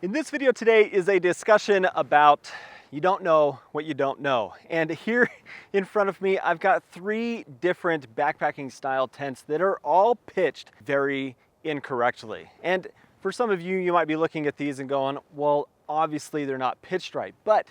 In this video today is a discussion about you don't know what you don't know. And here in front of me, I've got 3 different backpacking style tents that are all pitched very incorrectly. And for some of you, you might be looking at these and going, well, obviously they're not pitched right. But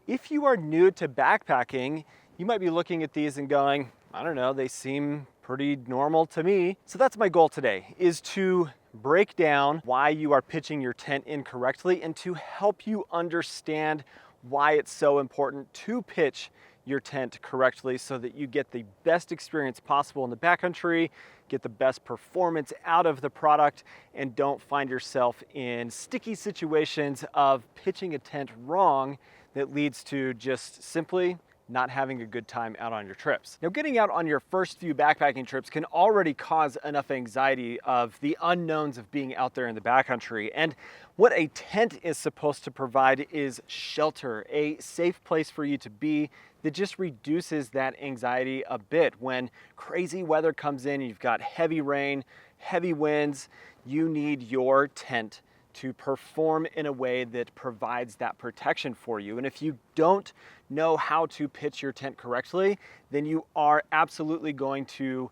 if you are new to backpacking, you might be looking at these and going, I don't know, they seem pretty normal to me. So that's my goal today, is to break down why you are pitching your tent incorrectly and to help you understand why it's so important to pitch your tent correctly so that you get the best experience possible in the backcountry, get the best performance out of the product, and don't find yourself in sticky situations of pitching a tent wrong that leads to just simply not having a good time out on your trips. Now, getting out on your first few backpacking trips can already cause enough anxiety of the unknowns of being out there in the backcountry. And what a tent is supposed to provide is shelter, a safe place for you to be that just reduces that anxiety a bit. When crazy weather comes in, you've got heavy rain, heavy winds, you need your tent to perform in a way that provides that protection for you. And if you don't know how to pitch your tent correctly, then you are absolutely going to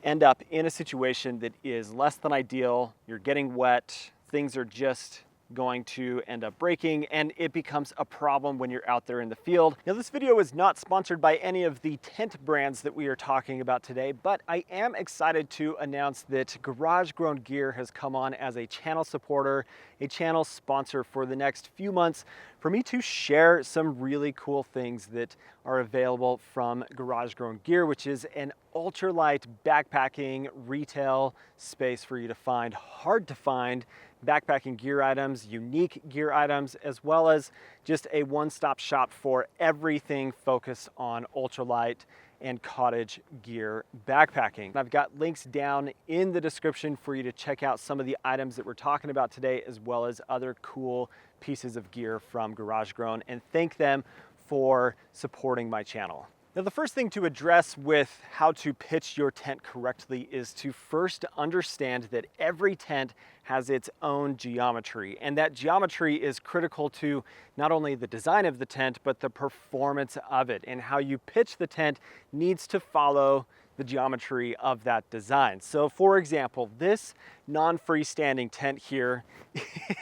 end up in a situation that is less than ideal. You're getting wet, things are just going to end up breaking, and it becomes a problem when you're out there in the field. Now, this video is not sponsored by any of the tent brands that we are talking about today, but I am excited to announce that Garage Grown Gear has come on as a channel supporter, a channel sponsor for the next few months for me to share some really cool things that are available from Garage Grown Gear, which is an ultralight backpacking retail space for you to find hard to find backpacking gear items, unique gear items, as well as just a one-stop shop for everything focused on ultralight and cottage gear backpacking. I've got links down in the description for you to check out some of the items that we're talking about today, as well as other cool pieces of gear from Garage Grown, and thank them for supporting my channel. Now, the first thing to address with how to pitch your tent correctly is to first understand that every tent has its own geometry, and that geometry is critical to not only the design of the tent, but the performance of it, and how you pitch the tent needs to follow the geometry of that design. So for example, this non-freestanding tent here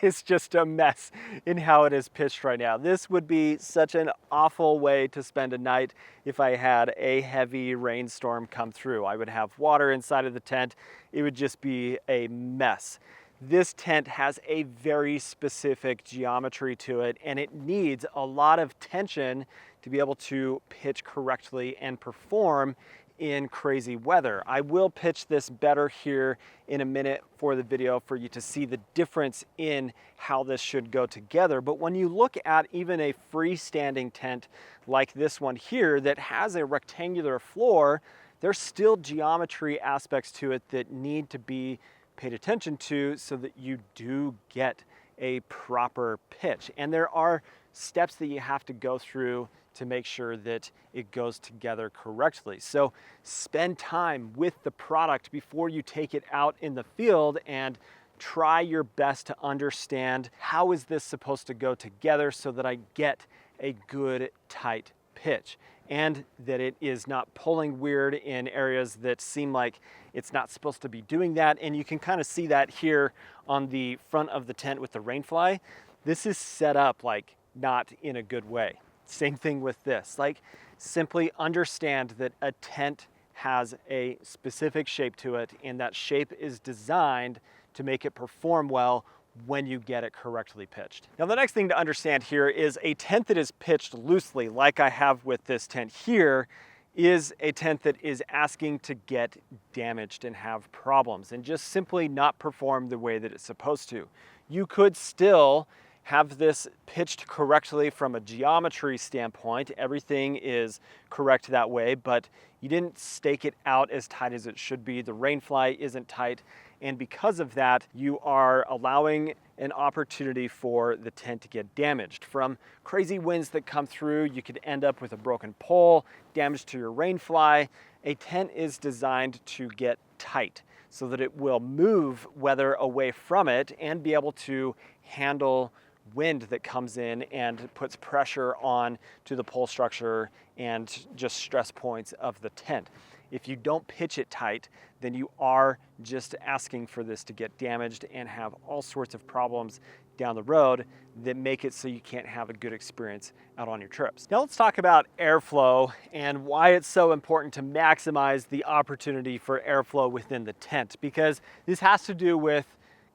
is just a mess in how it is pitched right now. This would be such an awful way to spend a night if I had a heavy rainstorm come through. I would have water inside of the tent. It would just be a mess. This tent has a very specific geometry to it, and it needs a lot of tension to be able to pitch correctly and perform in crazy weather. I will pitch this better here in a minute for the video for you to see the difference in how this should go together. But when you look at even a freestanding tent like this one here that has a rectangular floor, there's still geometry aspects to it that need to be paid attention to so that you do get a proper pitch. And there are steps that you have to go through to make sure that it goes together correctly. So spend time with the product before you take it out in the field and try your best to understand how is this supposed to go together so that I get a good tight pitch and that it is not pulling weird in areas that seem like it's not supposed to be doing that. And you can kind of see that here on the front of the tent with the rainfly. This is set up like not in a good way. Same thing with this. Like, simply understand that a tent has a specific shape to it, and that shape is designed to make it perform well when you get it correctly pitched. Now, the next thing to understand here is a tent that is pitched loosely, like I have with this tent here, is a tent that is asking to get damaged and have problems and just simply not perform the way that it's supposed to. You could still have this pitched correctly from a geometry standpoint. Everything is correct that way, but you didn't stake it out as tight as it should be. The rainfly isn't tight, and because of that, you are allowing an opportunity for the tent to get damaged. From crazy winds that come through, you could end up with a broken pole, damage to your rainfly. A tent is designed to get tight. so that it will move weather away from it and be able to handle wind that comes in and puts pressure on to the pole structure and just stress points of the tent. If you don't pitch it tight, then you are just asking for this to get damaged and have all sorts of problems down the road that make it so you can't have a good experience out on your trips. Now let's talk about airflow and why it's so important to maximize the opportunity for airflow within the tent, because this has to do with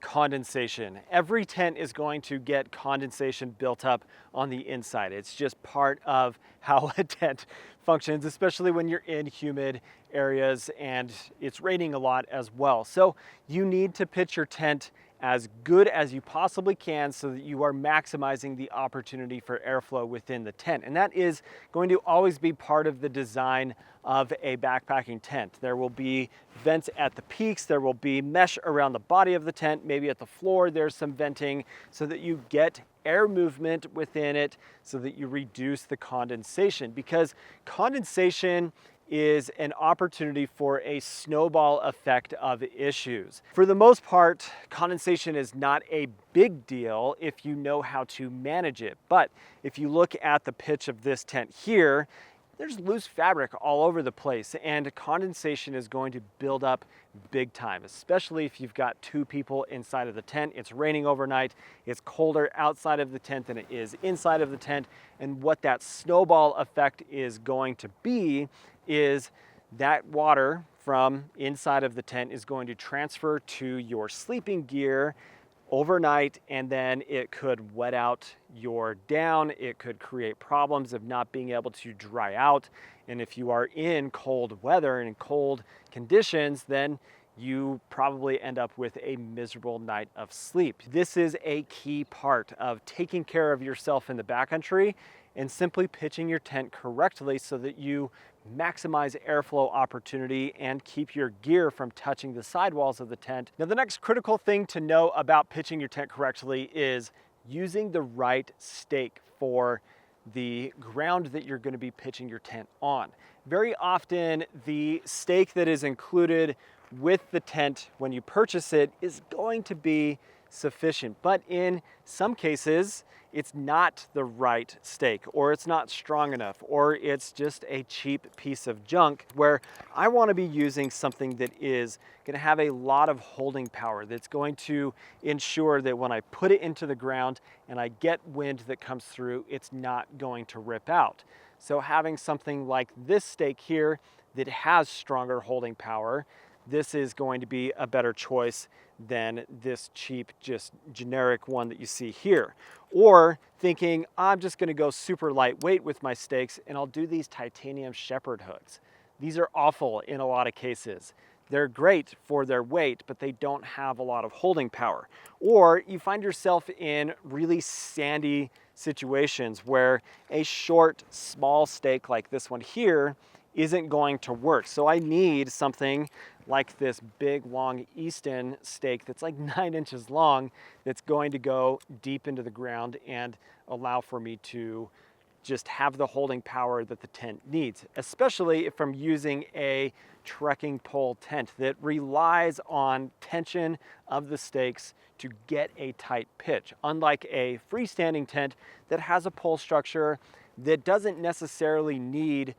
condensation. Every tent is going to get condensation built up on the inside. It's just part of how a tent functions, especially when you're in humid areas and it's raining a lot as well. So you need to pitch your tent as good as you possibly can so that you are maximizing the opportunity for airflow within the tent. And that is going to always be part of the design of a backpacking tent. There will be vents at the peaks, there will be mesh around the body of the tent, maybe at the floor there's some venting so that you get air movement within it so that you reduce the condensation, because condensation is an opportunity for a snowball effect of issues. For the most part, condensation is not a big deal if you know how to manage it. But if you look at the pitch of this tent here, there's loose fabric all over the place, and condensation is going to build up big time, especially if you've got two people inside of the tent. It's raining overnight, it's colder outside of the tent than it is inside of the tent, and what that snowball effect is going to be is that water from inside of the tent is going to transfer to your sleeping gear overnight, and then it could wet out your down. It could create problems of not being able to dry out. And if you are in cold weather and in cold conditions, then you probably end up with a miserable night of sleep. This is a key part of taking care of yourself in the backcountry and simply pitching your tent correctly so that you maximize airflow opportunity and keep your gear from touching the sidewalls of the tent. Now, the next critical thing to know about pitching your tent correctly is using the right stake for the ground that you're going to be pitching your tent on. Very often, the stake that is included with the tent when you purchase it is going to be sufficient, but in some cases it's not the right stake, or it's not strong enough, or it's just a cheap piece of junk, where I want to be using something that is going to have a lot of holding power, that's going to ensure that when I put it into the ground and I get wind that comes through, it's not going to rip out. So having something like this stake here that has stronger holding power, this is going to be a better choice than this cheap, just generic one that you see here. Or thinking, I'm just gonna go super lightweight with my stakes and I'll do these titanium shepherd hooks. These are awful in a lot of cases. They're great for their weight, but they don't have a lot of holding power. Or you find yourself in really sandy situations where a short, small stake like this one here isn't going to work. So I need something like this big, long Easton stake that's like 9 inches long, that's going to go deep into the ground and allow for me to just have the holding power that the tent needs, especially if I'm using a trekking pole tent that relies on tension of the stakes to get a tight pitch, unlike a freestanding tent that has a pole structure that doesn't necessarily need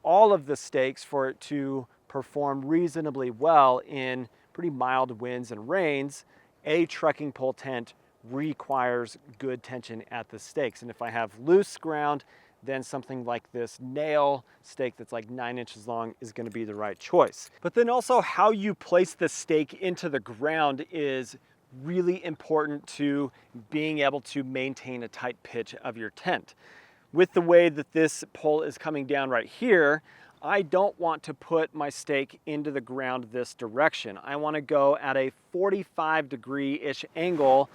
all of the stakes for it to perform reasonably well in pretty mild winds and rains. A trekking pole tent requires good tension at the stakes. And if I have loose ground, then something like this nail stake that's like 9 inches long is going to be the right choice. But then also how you place the stake into the ground is really important to being able to maintain a tight pitch of your tent. With the way that this pole is coming down right here, I don't want to put my stake into the ground this direction. I want to go at a 45-degree-ish angle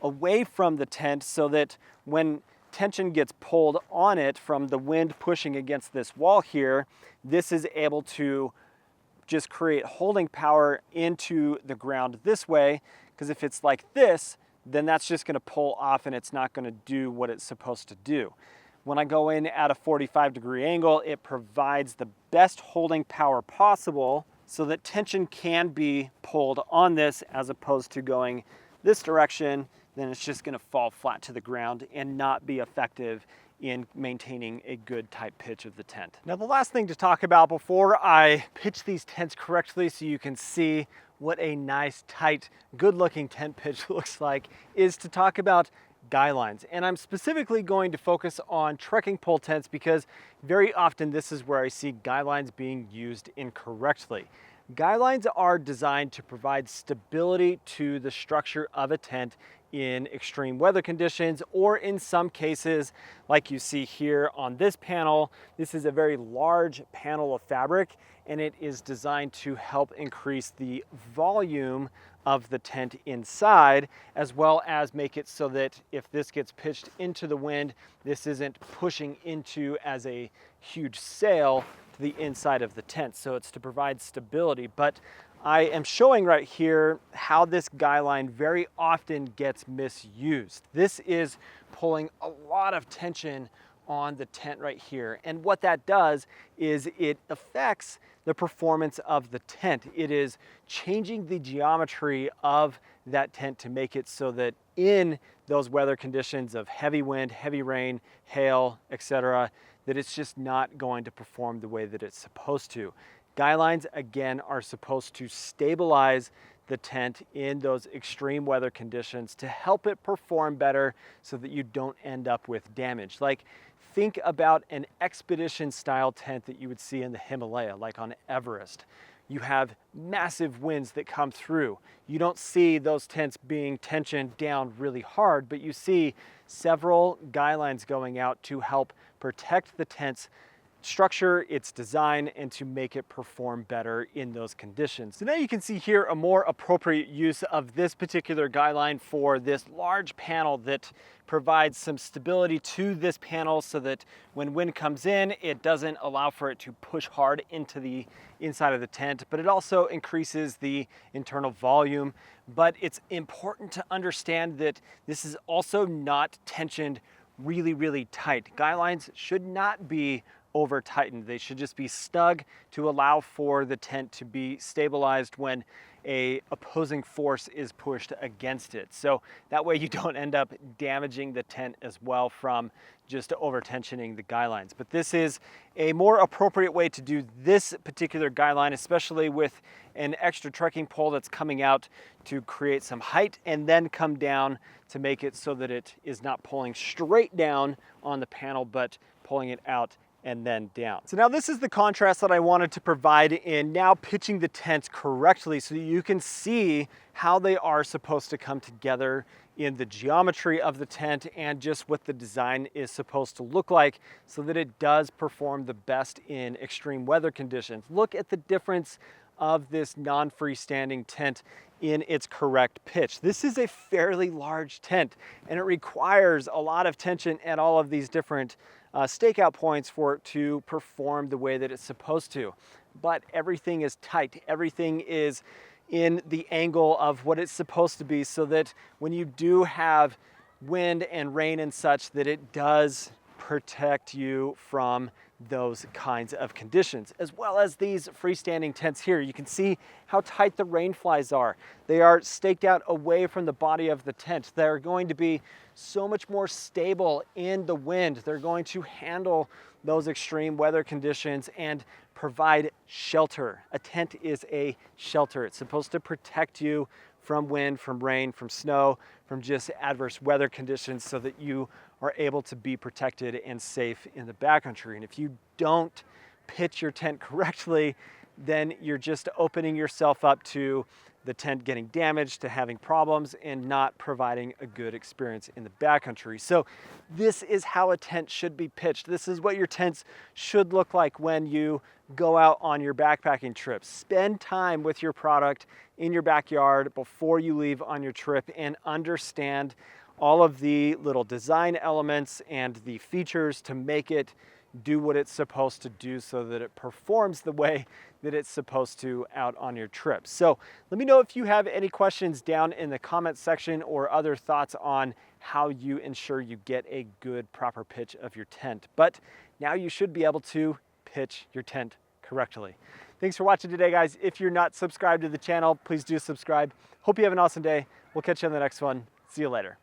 away from the tent so that when tension gets pulled on it from the wind pushing against this wall here, this is able to just create holding power into the ground this way, because if it's like this, then that's just going to pull off and it's not going to do what it's supposed to do. When I go in at a 45-degree angle, it provides the best holding power possible so that tension can be pulled on this as opposed to going this direction. Then it's just gonna fall flat to the ground and not be effective in maintaining a good tight pitch of the tent. Now, the last thing to talk about before I pitch these tents correctly so you can see what a nice, tight, good-looking tent pitch looks like is to talk about guy lines. And I'm specifically going to focus on trekking pole tents because very often this is where I see guy lines being used incorrectly. Guy lines are designed to provide stability to the structure of a tent in extreme weather conditions, or in some cases, like you see here on this panel, this is a very large panel of fabric, and it is designed to help increase the volume of the tent inside, as well as make it so that if this gets pitched into the wind, this isn't pushing into as a huge sail to the inside of the tent. So it's to provide stability. But I am showing right here how this guy line very often gets misused. This is pulling a lot of tension on the tent right here. And what that does is it affects the performance of the tent. It is changing the geometry of that tent to make it so that in those weather conditions of heavy wind, heavy rain, hail, etc., that it's just not going to perform the way that it's supposed to. Guy lines, again, are supposed to stabilize the tent in those extreme weather conditions to help it perform better so that you don't end up with damage. Like, think about an expedition style tent that you would see in the Himalaya, like on Everest. You have massive winds that come through. You don't see those tents being tensioned down really hard, but you see several guy lines going out to help protect the tent's structure, its design, and to make it perform better in those conditions. So now you can see here a more appropriate use of this particular guy line for this large panel that provides some stability to this panel so that when wind comes in, it doesn't allow for it to push hard into the inside of the tent, but it also increases the internal volume. But it's important to understand that this is also not tensioned really, really tight. Guy lines should not be over tightened. They should just be snug to allow for the tent to be stabilized when a opposing force is pushed against it. So that way you don't end up damaging the tent as well from just over tensioning the guy lines. But this is a more appropriate way to do this particular guy line, especially with an extra trekking pole that's coming out to create some height and then come down to make it so that it is not pulling straight down on the panel, but pulling it out and then down. So now this is the contrast that I wanted to provide in now pitching the tent correctly so that you can see how they are supposed to come together in the geometry of the tent and just what the design is supposed to look like so that it does perform the best in extreme weather conditions. Look at the difference of this non-freestanding tent in its correct pitch. This is a fairly large tent and it requires a lot of tension at all of these different stakeout points for it to perform the way that it's supposed to. But everything is tight. Everything is in the angle of what it's supposed to be so that when you do have wind and rain and such, that it does protect you from those kinds of conditions, as well as these freestanding tents here. You can see how tight the rain flies are. They are staked out away from the body of the tent. They're going to be so much more stable in the wind. They're going to handle those extreme weather conditions and provide shelter. A tent is a shelter. It's supposed to protect you from wind, from rain, from snow, from just adverse weather conditions so that you are able to be protected and safe in the backcountry. And if you don't pitch your tent correctly, then you're just opening yourself up to the tent getting damaged, to having problems, and not providing a good experience in the backcountry. So this is how a tent should be pitched. This is what your tents should look like when you go out on your backpacking trips. Spend time with your product in your backyard before you leave on your trip and understand all of the little design elements and the features to make it do what it's supposed to do so that it performs the way that it's supposed to out on your trip. So let me know if you have any questions down in the comment section or other thoughts on how you ensure you get a good proper pitch of your tent. But now you should be able to pitch your tent correctly. Thanks for watching today, guys. If you're not subscribed to the channel, please do subscribe. Hope you have an awesome day. We'll catch you on the next one. See you later.